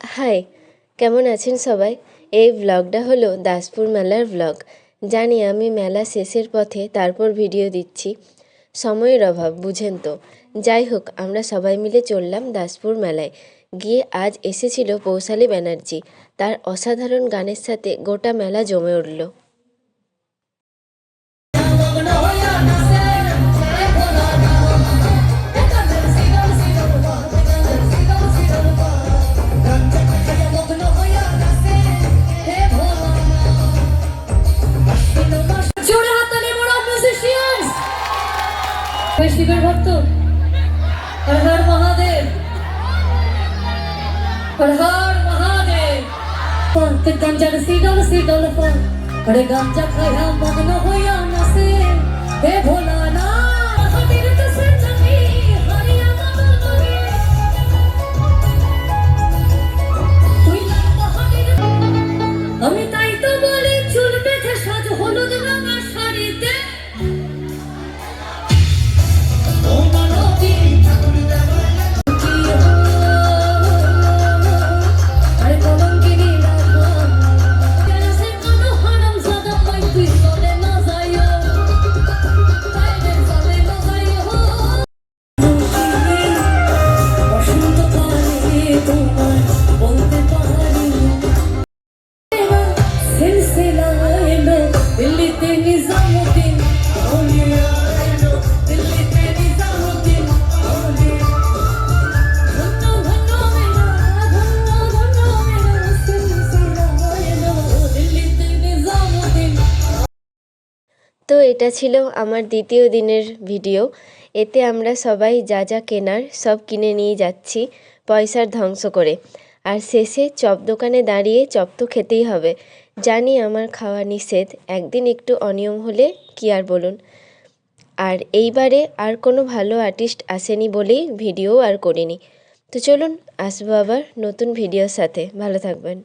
High, কেমন আছেন সবাই? এই ব্লগটা হলো দাসপুর মেলার ব্লগ। জানি আমি মেলা শেষের পথে তারপর ভিডিও দিচ্ছি, সময়ের অভাব বুঝেন তো। যাই হোক, আমরা সবাই মিলে চললাম দাসপুর মেলায়। গিয়ে আজ এসেছিল পৌশালী ব্যানার্জি। তার অসাধারণ গানের সাথে গোটা মেলা জমে উঠল। শিবের ভক্ত, হর হর মহাদেব, হর হর মহাদেব। গাঞ্জার সিডল সিডল ফল, আরে গাঞ্জা খায়া মগ্ন হইয়া নাচে হে ভোলা না। আমি তাই তো বলি চুল বেঁধে সাজ হলুদ রঙা শাড়িতে। তো এটা ছিল আমার দ্বিতীয় দিনের ভিডিও। এতে আমরা সবাই যা যা কেনার সব কিনে নিয়ে যাচ্ছি পয়সার ধ্বংস করে। আর শেষে চপ দোকানে দাঁড়িয়ে চপ তো খেতেই হবে। জানি আমার খাওয়া নিষেধ, একদিন একটু অনিয়ম হলে কি আর বলুন। আর এইবারে আর কোনো ভালো আর্টিস্ট আসেনি বলেই ভিডিও আর করিনি। তো চলুন, আসবো আবার নতুন ভিডিওর সাথে। ভালো থাকবেন।